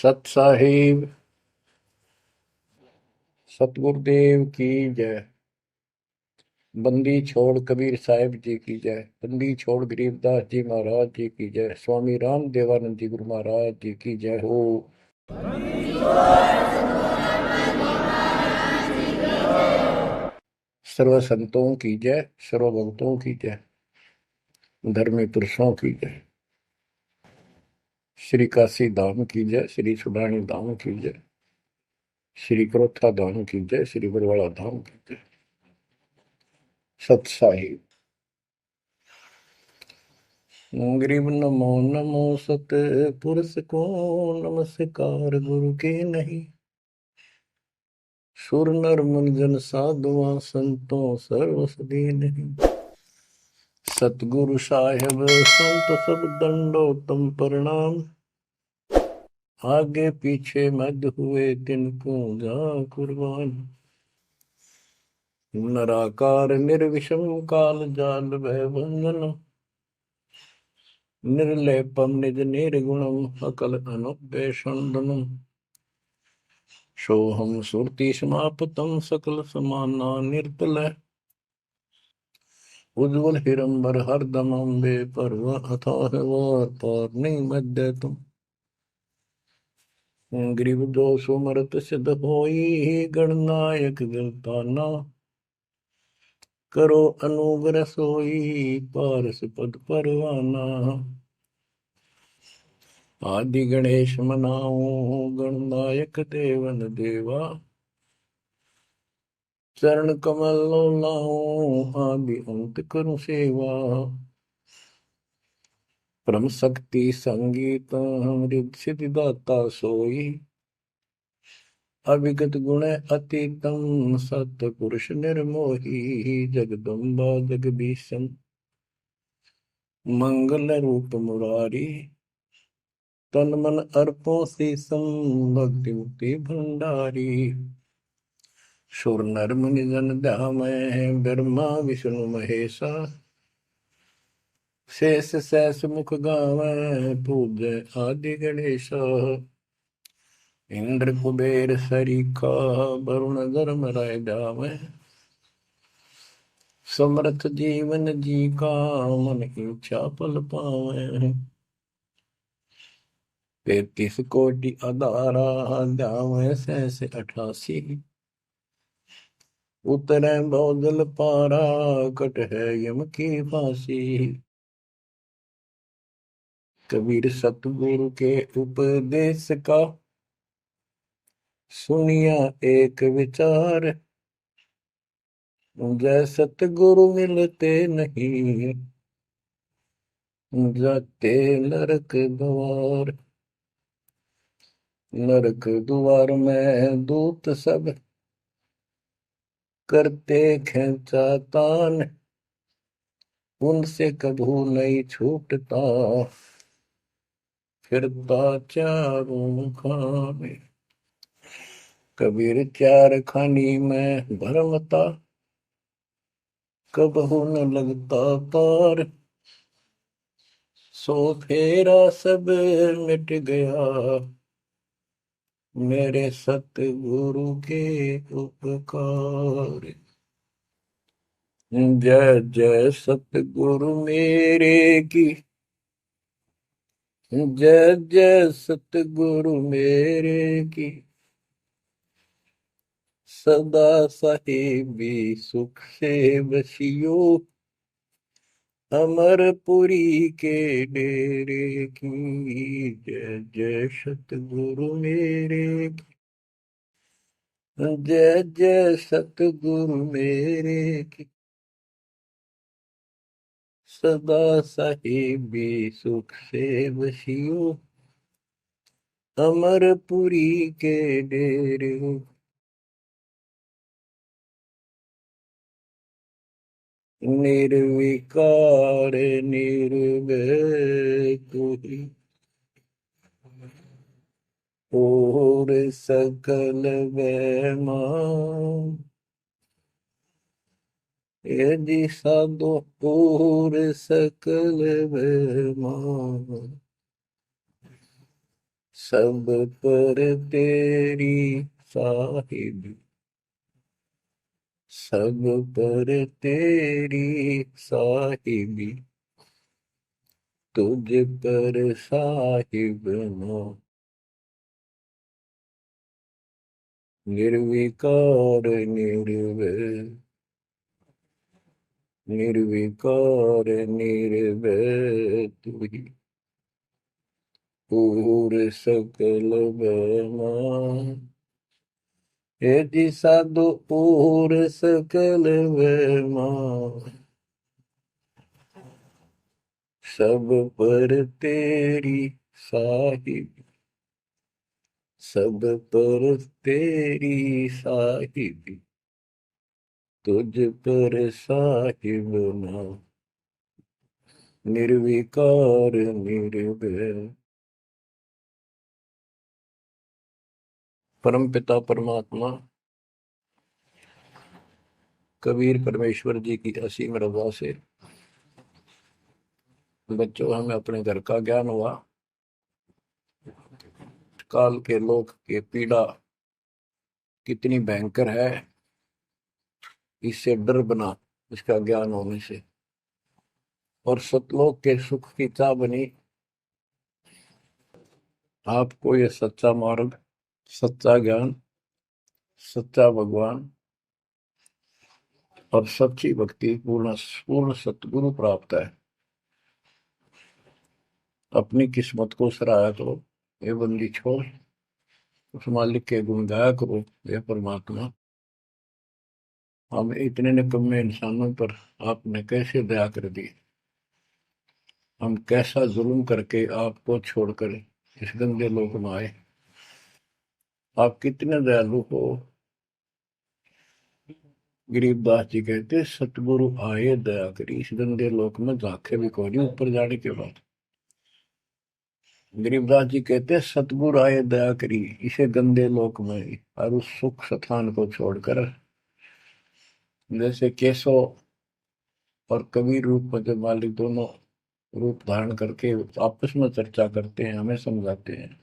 सत साहिब सतगुरुदेव की जय। बंदी छोड़ कबीर साहिब जी की जय। बंदी छोड़ गरीबदास जी महाराज जी की जय। स्वामी राम देवानंद जी गुरु महाराज जी की जय हो। सर्व संतों की जय, सर्व भक्तों की जय, धर्मी पुरुषों की जय। श्री काशी धाम की जय, श्री सुडानी धाम की जय, श्री क्रोथा धाम की जय, श्री बरवाड़ा धाम की जय। सत साहिब गरीब नमो नमो सत पुरुष को नमस्कार गुरु के नहीं। सुर नर मुनिजन साधुआ संतों सर्वस नहीं। सतगुरु साहेब संत सब दंडो तुम प्रणाम। आगे पीछे मध्य हुए तिनको जा कुर्बान। नराकार निर्विषम काल जाल भय बंधन। निर्लेपम निज निर्गुणम अकल अनुपेशंदनम। सोहम सुरति समापतम सकल समाना निर्तल। उज्ज्वल हिरंबर हरदम अम्बे पर्व अथाह वार पार नहीं मध्य तुम। ग्रीव दोष सुमरत सिद्ध होई गणनायक गिरताना। करो अनुग्रह सोई पारस पद परवाना। आदि गणेश मनाओ गणनायक देवन देवा। चरण कमल लाओ आदि अंत करु सेवा। परम शक्ति संगीत अमृत सिद्धिदाता सोई। अविगत गुण अतीतम सतपुरुष निर्मोही। जगदम्बा जगदीशन मंगल रूप मुरारी। तन मन अर्पों शीसम भक्ति मुक्ति भंडारी। सुर नर मुनि जन ध्यामय ब्रह्मा विष्णु महेशा। शेष सहस मुख गावै पूज्य आदि गणेश। इंद्र कुबेर सरीखा वरुण धर्म राय जावै। समर्थ जीवन जी का मन इच्छा पल पावै। 33 कोटि अधारा ध्यावै सहस 88। उतरै बहुदल पारा कट है यम की फांसी। कबीर सतगुरु के उपदेश का सुनिया एक विचार। जय सतगुरु मिलते नहीं जाते नरक द्वार। नरक द्वार में दूत सब करते खेचातान। उनसे कभू नहीं छूटता फिरता चारों खाने। कबीर चार खानी में भरमता कबहू न लगता पार। सो फेरा सब मिट गया मेरे सतगुरु के उपकार। जय जय सतगुरु मेरे की। जय जय सतगुरु मेरे की। सदा साहिबी सुख से बसियो। अमरपुरी के डेरे की। जय जय सतगुरु मेरे की। जय जय सतगुरु मेरे की। सदा साहिबी सुख से बसियो। अमरपुरी के डेरे। निर्विकार निर्भय कोई और सकल वैमान। यदि साधो और सकल वैमान। सब पर तेरी साहिबी, सब पर तेरी साहिबी, तुझ पर साहिब ना। निर्विकार निर्भय, निर्विकार निर्भय तू ही, पूर सकल बेमान। हे जी साधु पूर सकल बेमान, सब पर तेरी साहिब, सब पर तेरी साहिब, तुझ पर साहिब ना। निर्विकार निर्भय। परम पिता परमात्मा कबीर परमेश्वर जी की असीम रजा से बच्चों हमें अपने घर का ज्ञान हुआ। काल के लोक के पीड़ा कितनी भयंकर है, इससे डर बना इसका ज्ञान होने से। और सतलोक के सुख की चाह बनी आपको ये सच्चा मार्ग, सच्चा ज्ञान, सच्चा भगवान और सच्ची भक्ति, पूर्ण पूर्ण सतगुरु प्राप्त है। अपनी किस्मत को सराहा करो, ये बंदी छोड़, उस मालिक के गुण गाया करो। ये परमात्मा, हम इतने निकम्मे इंसानों पर आपने कैसे दया कर दी। हम कैसा जुल्म करके आपको छोड़कर इस गंदे लोक में आए। आप कितने दयालु हो। गरीबदास जी कहते सतगुरु आए दया करी, इस गंदे लोक में झांके भी कोई ऊपर जाने के बाद। गरीबदास जी कहते सतगुरु आए दया करी इसे गंदे लोक में, और उस सुख स्थान को छोड़कर। जैसे केशव और कबीर रूप में जब मालिक दोनों रूप धारण करके आपस में चर्चा करते हैं, हमें समझाते हैं।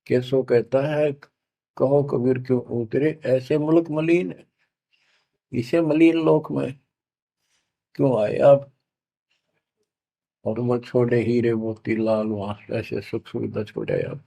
केशव कहता है कहो कबीर क्यों उतरे ऐसे मुल्क मलिन, इसे मलिन लोक में क्यों आए आप। और वो छोड़े हीरे मोती लाल वहां ऐसे सुख सुविधा छोड़े आप।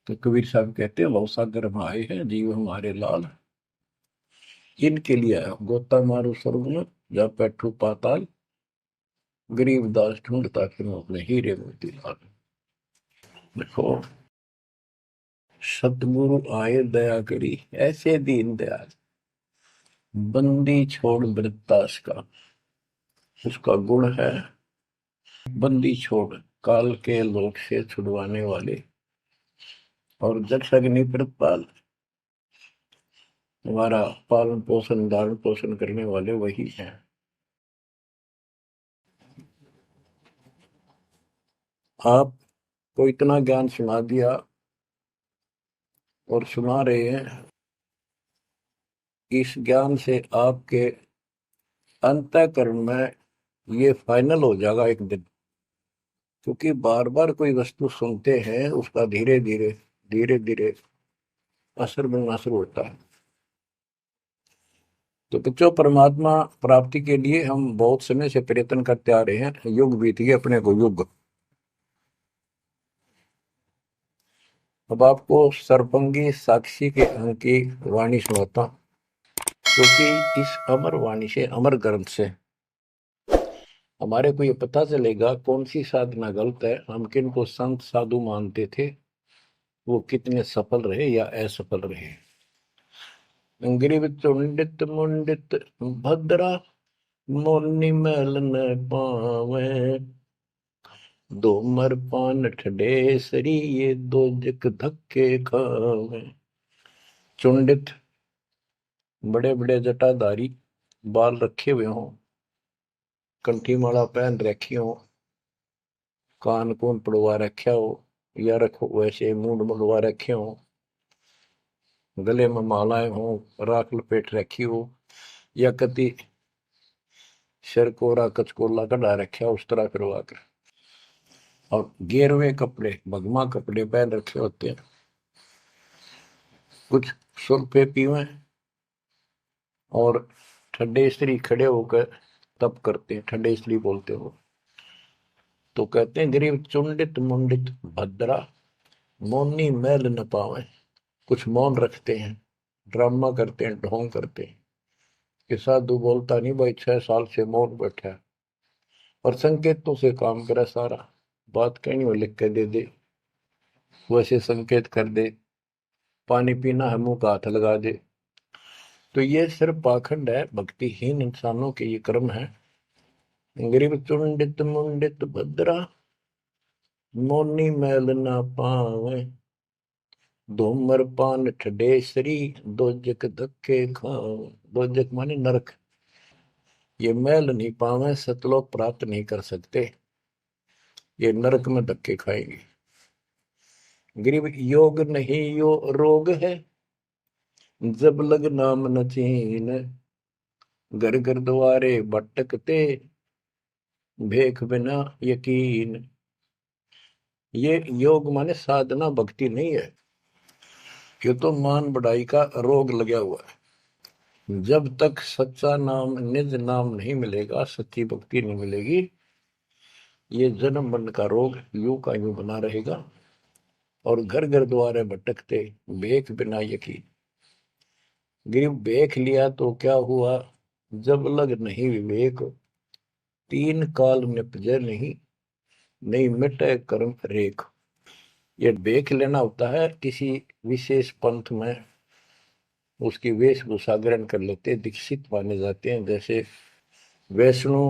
तो कबीर साहब कहते हैं बहुत सागर में आए हैं जीव हमारे लाल, इनके लिए आया गोता मारू स्वर्ग में या बैठू पाताल, गरीब दास ढूंढता फिर अपने हीरे मोती लाल। देखो सतगुरु आए दया करी ऐसे दीन दयाल, बंदी छोड़ वृत्तास का, उसका गुण है बंदी छोड़ काल के लोक से छुड़वाने वाले। और जक्ष अग्नि प्रतपाल, हमारा पालन पोषण धारण पोषण करने वाले वही हैं। आपको इतना ज्ञान सुना दिया और सुना रहे हैं, इस ज्ञान से आपके अंतःकरण में ये फाइनल हो जाएगा एक दिन। क्योंकि बार बार कोई वस्तु सुनते हैं उसका धीरे धीरे धीरे धीरे असर बनना शुरू होता है। तो बच्चों परमात्मा प्राप्ति के लिए हम बहुत समय से प्रयत्न करते आ रहे हैं, युग बीत गए अपने को युग। अब आपको सरपंगी साक्षी के अंक की वाणी सुनाता हूं, क्योंकि इस अमर वाणी से अमर ग्रंथ से हमारे को ये पता चलेगा कौन सी साधना गलत है, हम किन को संत साधु मानते थे, वो कितने सफल रहे या असफल रहे। ग्रीव चुंडित मुंडित भद्रा, मोरनी मैल न पावे, दो मर पान ठडे सरी ये दो जक धक्के खावे। चुंडित बड़े बड़े जटाधारी, बाल रखे हुए हों, कंठी माला पहन रखी हो, कान कून पड़वा रखा हो, या रखो वैसे मूंड मुड़वा रखे हो, गले में मालाएं हो, राख लपेट रखी हो, या कति सिर कोरा कचकोला कढ़ा रखा उस तरह करवा कर। और गेरुए कपड़े भगवा कपड़े पहन रखे होते हैं, कुछ सुल्फे पीवे और ठंडे स्त्री खड़े होकर तप करते हैं, ठंडे स्त्री बोलते हो। तो कहते हैं गरीब चुंडित मुंडित भद्रा मौनी मैल न पावे। कुछ मौन रखते हैं, ड्रामा करते हैं, ढोंग करते हैं कि साधु बोलता नहीं भाई, 6 साल से मौन बैठा है और संकेतों से काम करे सारा, बात कहीं वो लिख के दे दे, वैसे संकेत कर दे, पानी पीना है मुंह का हाथ लगा दे। तो ये सिर्फ पाखंड है, भक्तिहीन इंसानों के ये कर्म है। गरीब चुंडित मुंडित भद्रा मौनी मैल ना पावे, धूमर पान ठडेसरी दोजक धक्के खावे। दोजक माने नरक। ये मैल नहीं पावे, सतलोक प्राप्त नहीं कर सकते, ये नरक में धक्के खाएंगे। गरीब योग नहीं यो रोग है, जब लग नाम न चीन, घर घर द्वारे भटकते भेख बिना यकीन। ये योग माने साधना भक्ति नहीं है, ये तो मान बढ़ाई का रोग लगा हुआ है। जब तक सच्चा नाम निज नाम नहीं मिलेगा, सच्ची भक्ति नहीं मिलेगी, ये जन्म मरण का रोग यूं का यूं बना रहेगा। और घर घर द्वारे भटकते भेख बिना यकीन। गरीब भेख लिया तो क्या हुआ, जब लग नहीं विवेक, तीन काल निपजे नहीं, नहीं मिटे कर्म रेख। ये भेख लेना होता है, किसी विशेष पंथ में उसकी वेशभूषा ग्रहण कर लेते हैं, दीक्षित माने जाते हैं। जैसे वैष्णो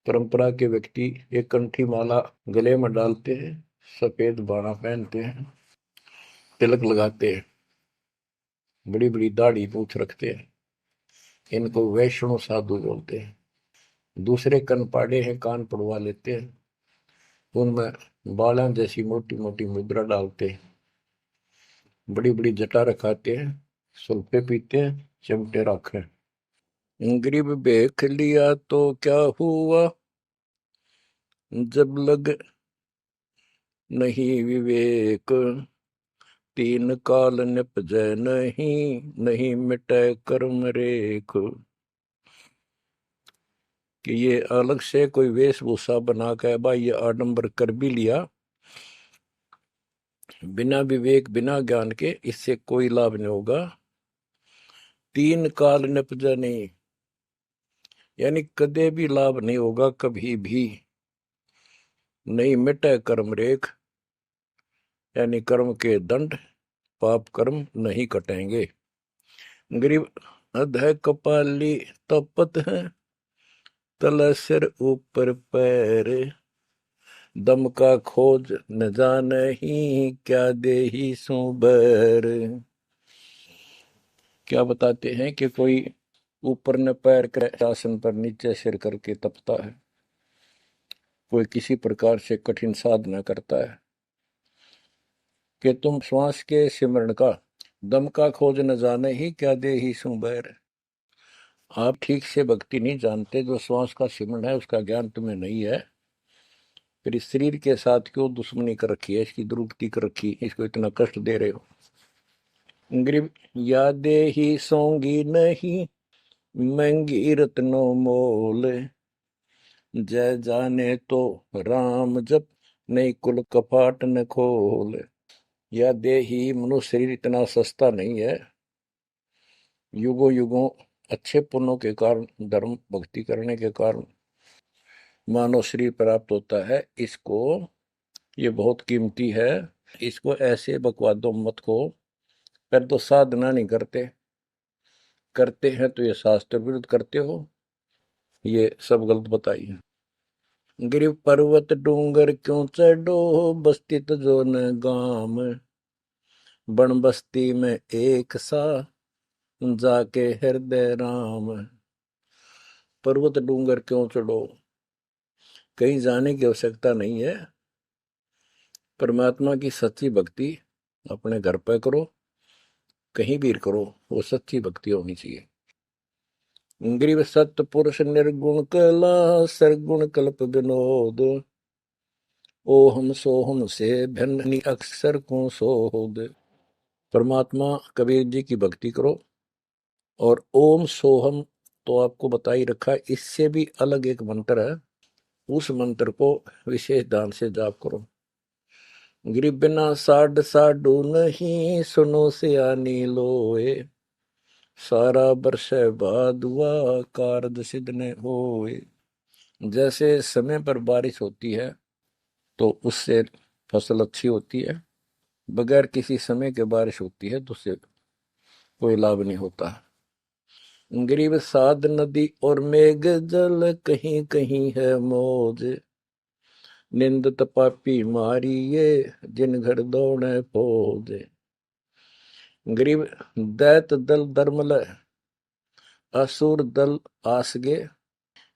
परंपरा के व्यक्ति एक कंठी माला गले में डालते हैं, सफेद बाणा पहनते हैं, तिलक लगाते हैं, बड़ी बड़ी दाढ़ी मूछ रखते हैं, इनको वैष्णो साधु बोलते हैं। दूसरे कन पाड़े हैं, कान पड़वा लेते हैं, उनमें बाला जैसी मोटी मोटी मुद्रा डालते हैं, बड़ी बड़ी जटा रखाते हैं, सुल्फे पीते हैं, चिमटे रखे। गरीब देख लिया तो क्या हुआ, जब लग नहीं विवेक, तीन काल निपजै नहीं, नहीं मिटे कर्म रेख। कि ये अलग से कोई वेशभूषा बना के भाई ये आडंबर कर भी लिया, बिना विवेक बिना ज्ञान के इससे कोई लाभ नहीं होगा। तीन काल निपजा नहीं, यानी कदे भी लाभ नहीं होगा, कभी भी नहीं मिटे कर्म रेख, यानी कर्म के दंड पाप कर्म नहीं कटेंगे। गरीब अध कपाली तपत है, तल सिर ऊपर पैर, दम का खोज न जाने ही, क्या दे ही सुबर। क्या बताते हैं कि कोई ऊपर न पैर कर आसन पर नीचे सिर करके तपता है, कोई किसी प्रकार से कठिन साधना करता है कि तुम श्वास के सिमरण का दम का खोज न जाने ही, क्या दे ही सुबर। आप ठीक से भक्ति नहीं जानते, जो श्वास का सिमरण है उसका ज्ञान तुम्हें नहीं है, फिर इस शरीर के साथ क्यों दुश्मनी कर रखी है, इसकी दुरुक्ति कर रखी, इसको इतना कष्ट दे रहे हो। गरीब यादें ही सोंगी नहीं, महंगी रत्नों मोल, जय जाने तो राम जप, नहीं कुल कपाट न खोल। यादें ही, मनुष्य शरीर इतना सस्ता नहीं है, युगों युगों अच्छे पुण्यों के कारण, धर्म भक्ति करने के कारण मानव शरीर प्राप्त होता है। इसको, ये बहुत कीमती है, इसको ऐसे बकवादों मत को। पर तो साधना नहीं करते, करते हैं तो ये शास्त्र विरुद्ध करते हो, ये सब गलत बताइए। गिर पर्वत डूंगर क्यों चढ़ो, बस्ती तो जो न गाम, बन बस्ती में एक सा, जाके हृदय राम। पर्वत डूंगर क्यों चढ़ो, कहीं जाने की आवश्यकता नहीं है। परमात्मा की सच्ची भक्ति अपने घर पे करो, कहीं भी करो, वो सच्ची भक्ति होनी चाहिए। ग्रीव सत्पुरुष निर्गुण कला, सरगुण कल्प विनोद, ओहम सोहम से भिन्न अक्सर को सोहद। परमात्मा कबीर जी की भक्ति करो। और ओम सोहम तो आपको बता ही रखा है, इससे भी अलग एक मंत्र है, उस मंत्र को विशेष ध्यान से जाप करो। गिर बिना साड साडू नहीं, सुनो सियानी लोए, सारा बरस बादुआ कारज सिद्ध ने होए। जैसे समय पर बारिश होती है तो उससे फसल अच्छी होती है, बगैर किसी समय के बारिश होती है तो उससे कोई लाभ नहीं होता। गरीब साध नदी और मेघ जल, कहीं कहीं है मौज, निंदत पापी मारिये, जिन घर दौड़े फौज। गरीब दैत दल दरमल, असुर दल आसगे,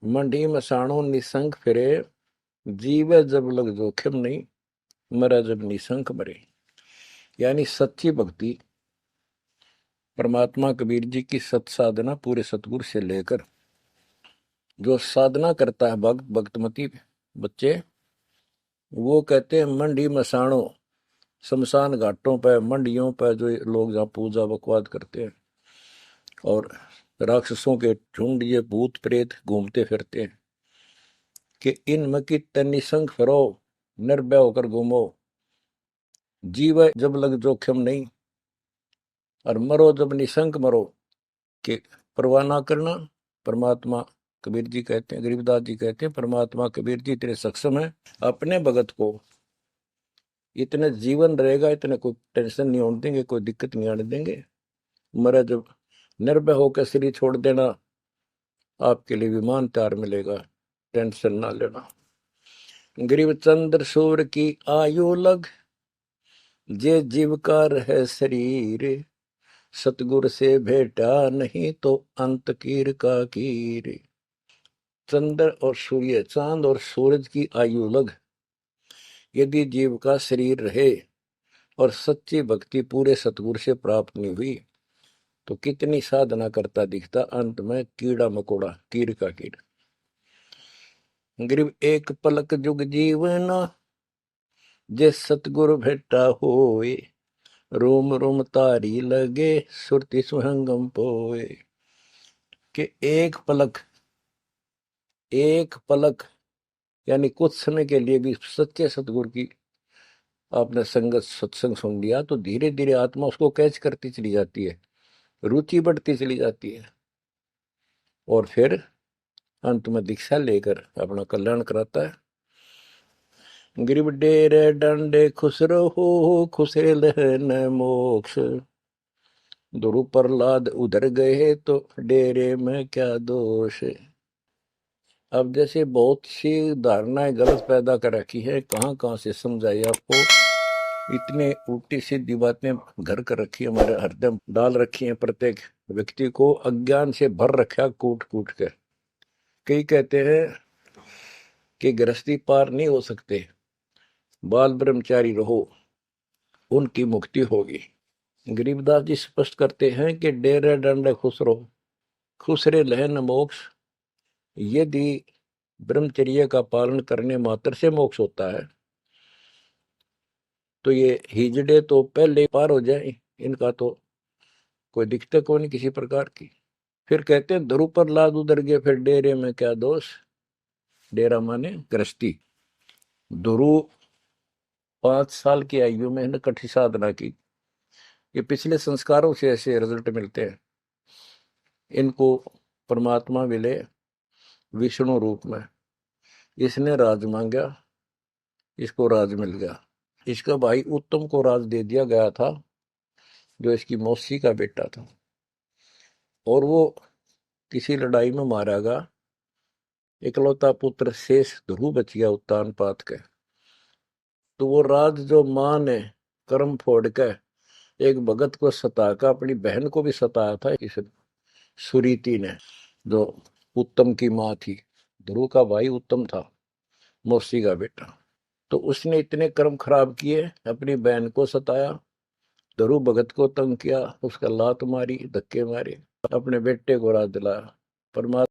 मंडी मसाणों निसंग फिरे, जीवे जब लग जोखिम नहीं, मरा जब निसंक मरे। यानी सच्ची भक्ति, परमात्मा कबीर जी की सत साधना पूरे सतगुरु से लेकर जो साधना करता है भक्त भक्तमती बच्चे, वो कहते हैं मंडी मसाणों, शमशान घाटों पर मंडियों पर जो लोग जहाँ पूजा बकवाद करते हैं और राक्षसों के झुंड ये भूत प्रेत घूमते फिरते हैं कि इन मकी निसंग फिरो, निर्भय होकर घूमो, जीव जब लग जोखिम नहीं, और मरो जब निसंक मरो, कि परवाह ना करना। परमात्मा कबीर जी कहते हैं, गरीबदास जी कहते हैं, परमात्मा कबीर जी इतने सक्षम है, अपने भगत को इतने जीवन रहेगा, इतने कोई टेंशन नहीं होने देंगे, कोई दिक्कत नहीं आने देंगे। मरा जब निर्भय होकर शरीर छोड़ देना, आपके लिए विमान तैयार मिलेगा, टेंशन ना लेना। गरीब चंद्र सूर्य की आयु लग, जे जीवकार है शरीर, सतगुर से भेटा नहीं तो अंत कीर का कीर। चंद्र और सूर्य, चांद और सूरज की आयु लग, यदि जीव का शरीर रहे और सच्ची भक्ति पूरे सतगुरु से प्राप्त नहीं हुई तो कितनी साधना करता दिखता, अंत में कीड़ा मकोड़ा, कीर का कीड़। गरीब एक पलक जुग जीवना, जे सतगुरु भेटा होए, रोम रोम तारी लगे, सुरति सुहंगम पोए। कि एक पलक यानी कुछ समय के लिए भी सच्चे सतगुरु की आपने संगत सत्संग सुन लिया तो धीरे धीरे आत्मा उसको कैच करती चली जाती है, रुचि बढ़ती चली जाती है, और फिर अंत में दीक्षा लेकर अपना कल्याण कराता है। गिरिब डेरे डंडे खुश रहो, खुशे लहन मोक्ष, दुरु प्रहलाद उधर गए तो डेरे में क्या दोष। अब जैसे बहुत सी धारणाएं गलत पैदा कर रखी है, कहाँ कहाँ से समझाई आपको, इतने उल्टी सीधी बातें घर कर रखी है, हमारे हरदम डाल रखी है, प्रत्येक व्यक्ति को अज्ञान से भर रखा कूट कूट कर। कई कहते हैं कि गृहस्थी पार नहीं हो सकते, बाल ब्रह्मचारी रहो उनकी मुक्ति होगी। गरीबदास जी स्पष्ट करते हैं कि डेरे डंडे खुश रहो, खुश रे लहन मोक्ष। यदि ब्रह्मचर्य का पालन करने मात्र से मोक्ष होता है तो ये हिजड़े तो पहले पार हो जाए, इनका तो कोई दिक्कत को नहीं किसी प्रकार की। फिर कहते हैं ध्रुव पर लाद उधर गए, फिर डेरे में क्या दोष। डेरा माने गृहस्थी। ध्रुव 5 साल की आयु में ने कठी साधना की, ये पिछले संस्कारों से ऐसे रिजल्ट मिलते हैं। इनको परमात्मा मिले विष्णु रूप में, इसने राज मांगा, इसको राज मिल गया। इसका भाई उत्तम को राज दे दिया गया था, जो इसकी मौसी का बेटा था, और वो किसी लड़ाई में मारा गया। इकलौता पुत्र शेष ध्रुव बच गया उत्तान पात के। तो वो राज जो मां ने कर्म फोड़ के एक भगत को सताकर, अपनी बहन को भी सताया था इस सुरीति ने, जो उत्तम की मां थी। ध्रुव का भाई उत्तम था, मौसी का बेटा। तो उसने इतने कर्म खराब किए, अपनी बहन को सताया, ध्रुव भगत को तंग किया, उसका लात मारी, धक्के मारे, अपने बेटे को राज दिलाया। परमात्मा